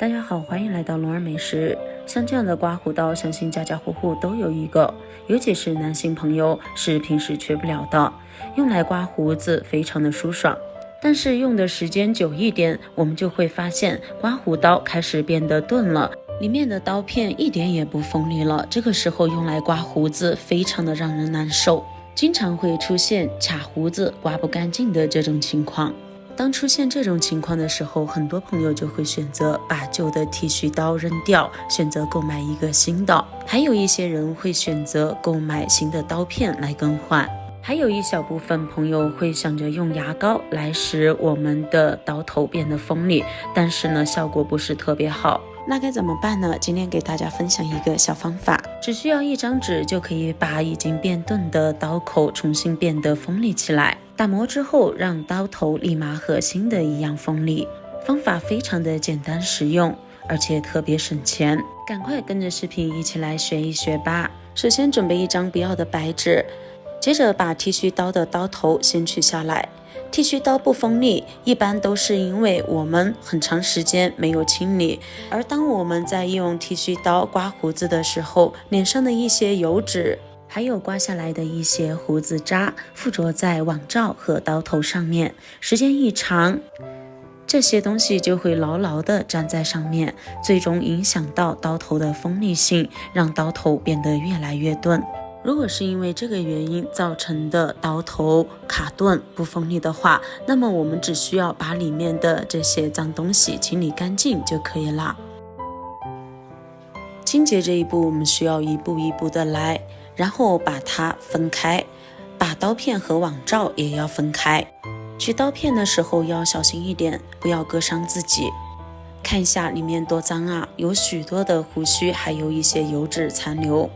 大家好，欢迎来到龙儿美食。像这样的刮胡刀，相信家家户户都有一个，尤其是男性朋友是平时缺不了的，用来刮胡子非常的舒爽。但是用的时间久一点，我们就会发现刮胡刀开始变得钝了，里面的刀片一点也不锋利了。这个时候用来刮胡子非常的让人难受，经常会出现卡胡子刮不干净的这种情况。当出现这种情况的时候，很多朋友就会选择把旧的剃须刀扔掉，选择购买一个新的。还有一些人会选择购买新的刀片来更换。还有一小部分朋友会想着用牙膏来使我们的刀头变得锋利，但是呢，效果不是特别好。那该怎么办呢？今天给大家分享一个小方法，只需要一张纸就可以把已经变钝的刀口重新变得锋利起来。打磨之后，让刀头立马和新的一样锋利。方法非常的简单实用，而且特别省钱。赶快跟着视频一起来学一学吧。首先准备一张不要的白纸，接着把剃须刀的刀头先取下来。剃须刀不锋利，一般都是因为我们很长时间没有清理，而当我们在用剃须刀刮胡子的时候，脸上的一些油脂还有刮下来的一些胡子渣附着在网罩和刀头上面，时间一长，这些东西就会牢牢地粘在上面，最终影响到刀头的锋利性，让刀头变得越来越钝。如果是因为这个原因造成的刀头卡顿不锋利的话，那么我们只需要把里面的这些脏东西清理干净就可以了。清洁这一步我们需要一步一步的来，然后把它分开，把刀片和网罩也要分开。取刀片的时候要小心一点，不要割伤自己。看一下里面多脏啊，有许多的胡须，还有一些油脂残留。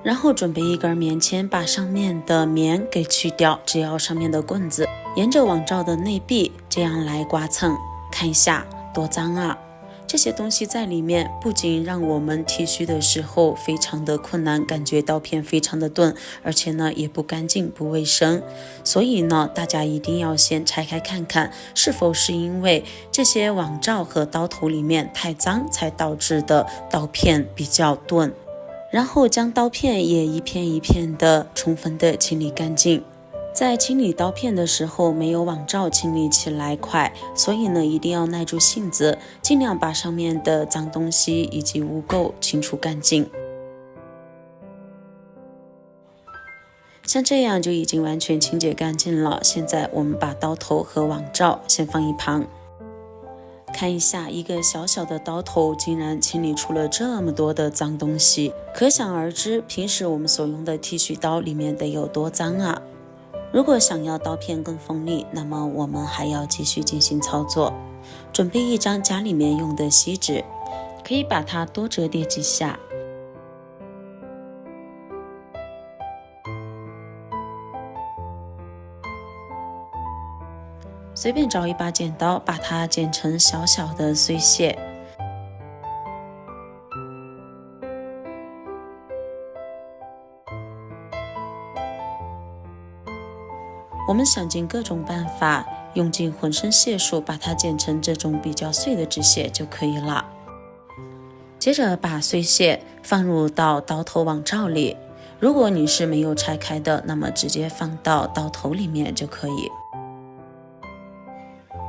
然后准备一根棉签，把上面的棉给去掉，只要上面的棍子，沿着网罩的内壁这样来刮蹭。看一下多脏啊，这些东西在里面不仅让我们剃须的时候非常的困难，感觉刀片非常的钝，而且呢也不干净不卫生。所以呢大家一定要先拆开看看，是否是因为这些网罩和刀头里面太脏才导致的刀片比较钝。然后将刀片也一片一片的充分的清理干净。在清理刀片的时候，没有网罩清理起来快，所以呢一定要耐住性子，尽量把上面的脏东西以及污垢清除干净。像这样就已经完全清洁干净了。现在我们把刀头和网罩先放一旁。看一下，一个小小的刀头竟然清理出了这么多的脏东西，可想而知平时我们所用的剃须刀里面得有多脏啊。如果想要刀片更锋利，那么我们还要继续进行操作。准备一张家里面用的锡纸，可以把它多折叠几下。随便找一把剪刀，把它剪成小小的碎屑。我们想尽各种办法，用尽浑身解数把它剪成这种比较碎的纸屑就可以了。接着把碎屑放入到刀头网罩里，如果你是没有拆开的，那么直接放到刀头里面就可以。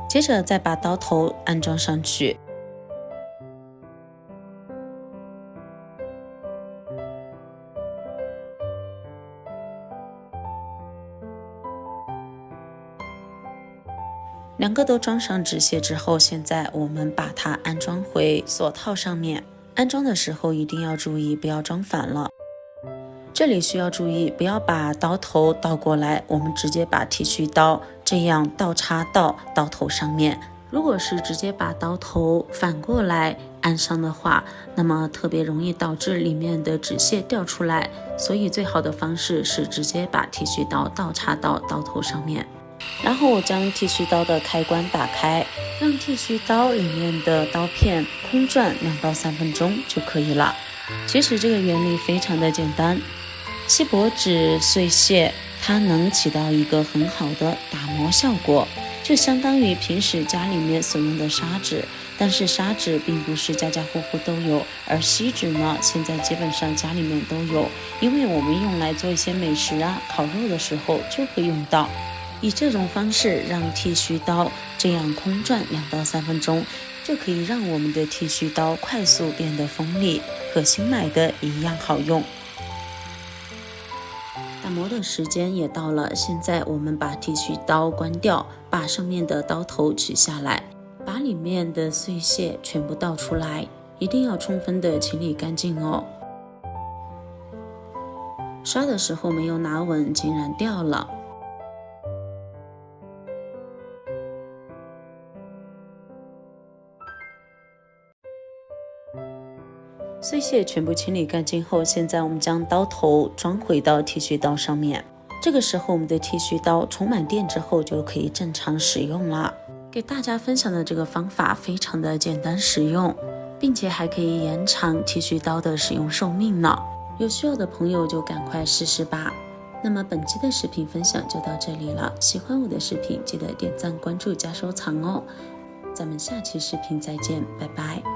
接着再把刀头安装上去。两个都装上纸屑之后，现在我们把它安装回锁套上面。安装的时候一定要注意，不要装反了。这里需要注意，不要把刀头倒过来，我们直接把剃须刀这样倒插到刀头上面。如果是直接把刀头反过来安上的话，那么特别容易导致里面的纸屑掉出来，所以最好的方式是直接把剃须刀倒插到刀头上面。然后将剃须刀的开关打开，让剃须刀里面的刀片空转2到3分钟就可以了。其实这个原理非常的简单，锡箔纸碎屑它能起到一个很好的打磨效果，就相当于平时家里面所用的砂纸，但是砂纸并不是家家户户都有，而锡纸呢，现在基本上家里面都有，因为我们用来做一些美食啊、烤肉的时候就会用到。以这种方式让剃须刀这样空转2到3分钟，就可以让我们的剃须刀快速变得锋利，和新买的一样好用。打磨的时间也到了，现在我们把剃须刀关掉，把上面的刀头取下来，把里面的碎屑全部倒出来，一定要充分的清理干净哦。刷的时候没有拿稳，竟然掉了。碎屑全部清理干净后，现在我们将刀头装回到剃须刀上面。这个时候我们的剃须刀充满电之后就可以正常使用了。给大家分享的这个方法非常的简单实用，并且还可以延长剃须刀的使用寿命呢。有需要的朋友就赶快试试吧。那么本期的视频分享就到这里了，喜欢我的视频记得点赞、关注加收藏哦。咱们下期视频再见，拜拜。